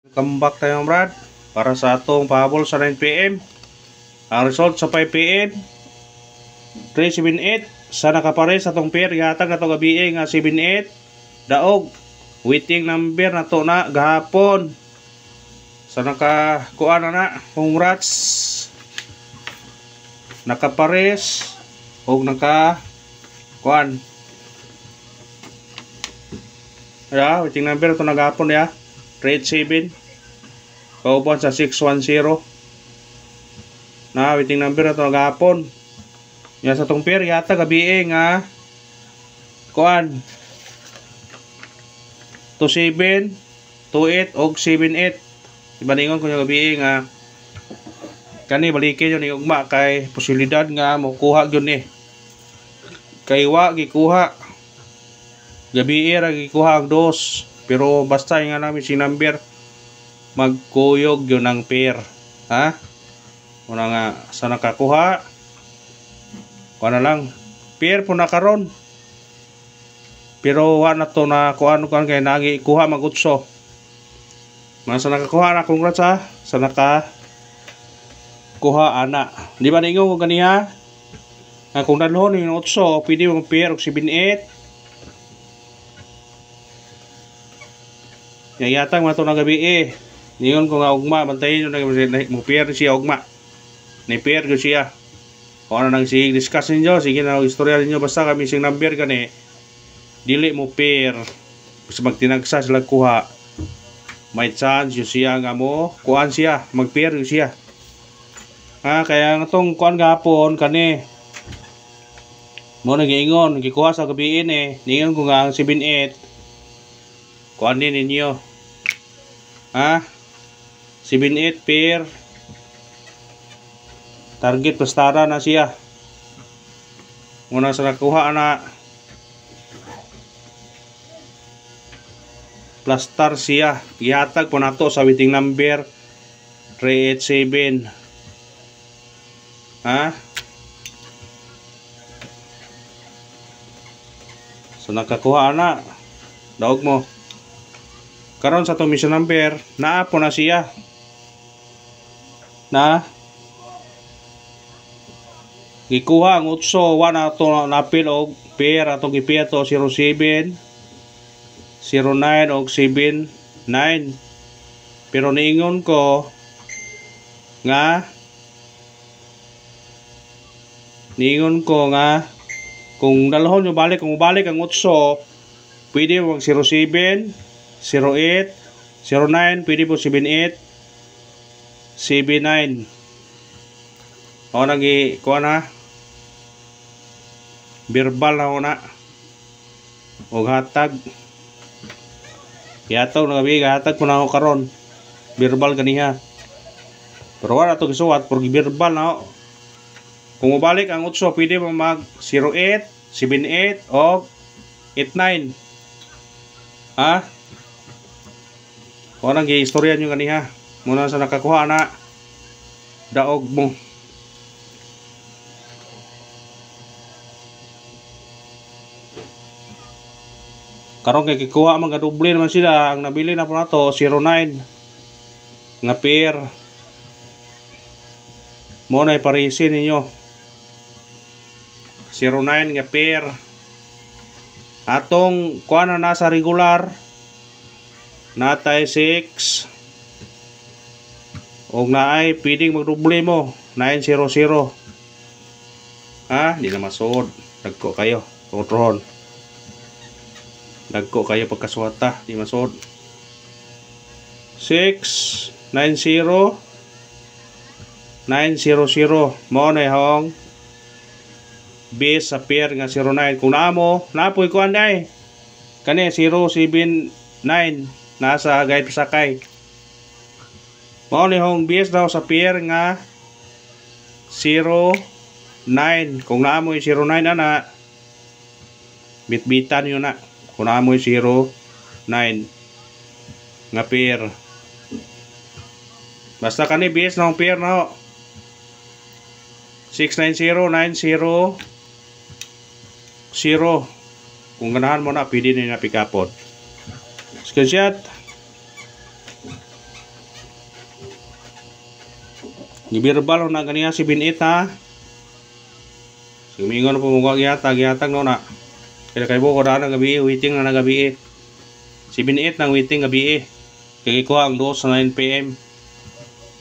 Welcome back tayo Brad para sa atong pahabol sa 9pm. Ang result sa 5pm 378 sa nakapare sa atong pair gihatag na to gabi nga 78 daog waiting number na to na gahapon sa nakakuan na congrats nakapares og naka kuan ya waiting number to na gahapon ya 387 kauban sa 610 na waiting number na ito nagahapon yan sa tong pair yata gabi nga kuan 27 28 og 78 ibaningon ko yung gabi nga kani balikin yun yung ugma kay posibilidad nga makuha yun kay wa gikuha gabi ra gikuha ang dos. Pero basta nga namin si number magkuyog yun ang pair. Ha? Muna nga sa nakakuha kuha na lang pair po na karon. Pero wala na to na kuha kaya nagi kuha magutso. Mga sa nakakuha na congrats ha. Sa nakakuha ana. Di ba ninyo kung ganiha? Kung dalhon yung utso pwede mong pair og 78. Yatang mato na gabi niyon ko nga ugma bantayin nyo na mo pair siya ugma ni pair ko siya o ano nang sige discuss ninyo sige na istorya ninyo basta kami sing number gani dili mo pair basta magtinagsa sila kuha may chance yun siya nga mo kuhaan siya mag pair yun siya kaya nga tong kuhaan gapon kani mo nag-iingon gikuha sa gabi ningon ko nga ang 78 kuhaan din ninyo 78 pair target pastara na siya muna sa nakuha na plastar siya ihatag po na to sa waiting number 387 so nakakuha na daog mo karon sa itong mission number naa po na siya na gikuha ang utso na ito napil og pair atong gipiya to 07 09 og 79 pero niingon ko nga kung dalhon yung balik kung balik ang utso pwede mag 07 08 09 pwede po 78 79 o nagi kuha na verbal na una o hatag yataw na gabi hatag po na ako karon verbal kaniha pero wala ito gisuwat pero verbal na ako kung mabalik ang utso pwede mo mag 08 78 o 89 o nang i-istorya nyo ganiha muna sa nakakuha na daog mo karon kay kikuha mga doble naman sila ang nabili na po na to 09 nga pair muna iparisin ninyo 09 nga pair atong kuha na nasa regular natay 6 og naay pwedeng magdoble mo 900 di na masuod dagko kayo tutrohon dagko kayo pagkaswata di masuod 6 90 900 mo na hong base sa pair nga 09 kung naamo napoy kuan ay kani 079 nasa guide pasakay mao ni hong base daw sa pair nga 09 kung naamoy 09 ana bitbitan yun na kung naamoy 09 nga pair basta kani base na hong pair na 690 90 0 kung ganahan mo na pwede na pick upon screenshot Gibirbal na ganiya si binit ha. Sumingon po mga gihatag no na. Kaya kay buko na gabi waiting na gabi. Si binit nang waiting gabi. Kaya ko ang 2 sa 9 PM.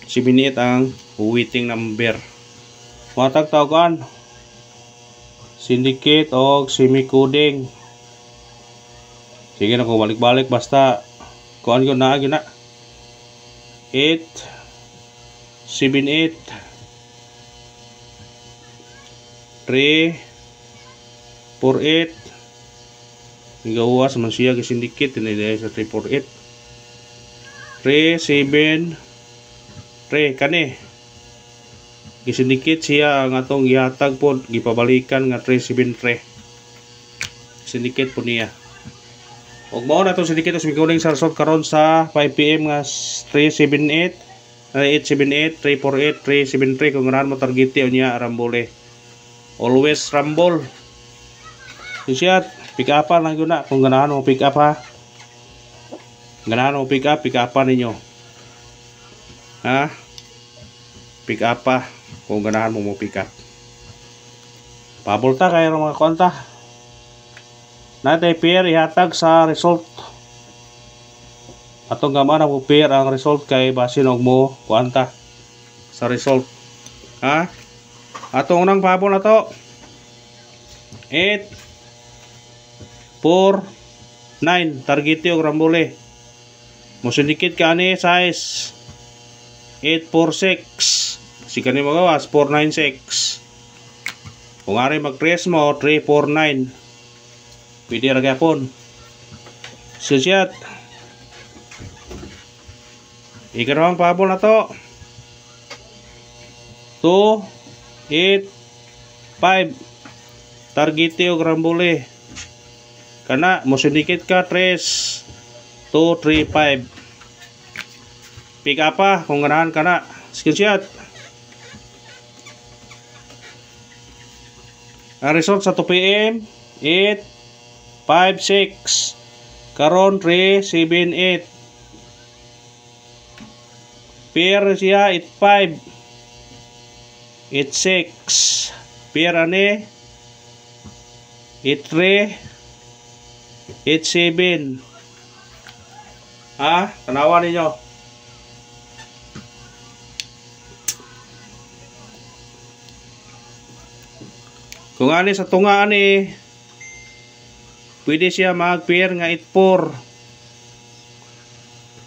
Si binit ang waiting number. Matag tawagan. Syndicate o semi-coding. Sige na kung balik-balik basta kuan ko na 8 7 8 3 4 8 igawas man siya kay syndicate ini sa 3 4 8 3 7 3 kani gisindikit siya ang atong gihatag po gipabalikan nga 373 syndicate po niya ug mao na to syndicate sa mikuling sa result karon sa 5 PM nga 378 878 348 373 kung ganahan mo targete niya rambole always rumble siya pick up lang yun na kung ganahan mo pick up ha ganahan mo pick up ninyo ha pick up pa kung ganahan mo pick up pabulta kayo mga konta natay pair ihatag sa result atong gaman na pair ang result kay basin og mo kuanta sa result ha atong unang pabol na to 8 4 9 targete og rambole mo syndicate kani size 846 si kani magawas 496 kung ari mag-press mo 349 pwede ra gyapon susyat ikarong pabol na to 2 8 5 targete og rambole kana mo syndicate ka 3 2 3 5 pick up pa kung ganahan kana screenshot ang result sa 2 PM 8 5 6 karon 3 7 8 pair siya 8 5 8 6 pair ane 8 3 8 7 ha tanawan ninyo kung ani sa tunga ani pwede siya mag-pair nga 8-4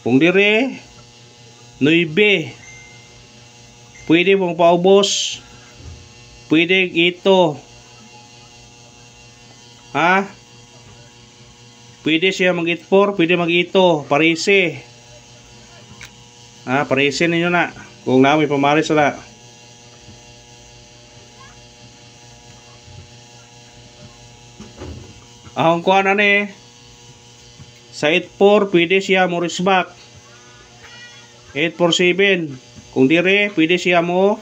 kung dire 9 pwede mong paubos pwede ito ha pwede siya mag 8-4 pwede mag ito parisi ha parisi ninyo na kung namin pamaris na ahong kuha na ni sa 8-4 pwede siya mo risback 8-4-7 kung dire pwede siya mo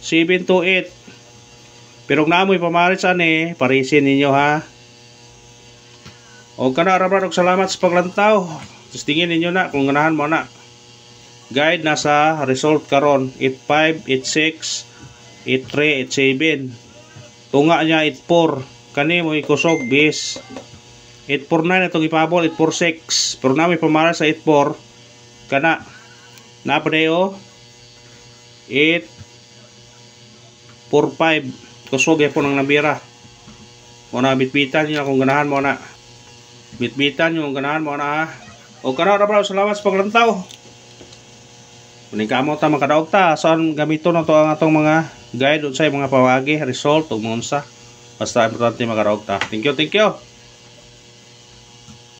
7-8 pero kung naamoy pamaris ani parisin ninyo ha o kana rabad og salamat sa paglantaw just tingin ninyo na kung ganahan mo na guide na sa result karon 8-5 8-6 8-3 8-7 tunga niya 8-4 kani mo ikusog bis 849 itong ipabol 846 pero namin pamara sa 84 kana napadeo 845 kusog po ng nabira mo na bitbitan nyo kung ganahan mo na bitbitan nyo kung ganahan mo na o kana ra bro salamat sa paglantaw kuning kamo ta makadaog ta saan gamiton na to ang atong mga guide unsay mga pawagi result ug unsa basta importante makaraog ta thank you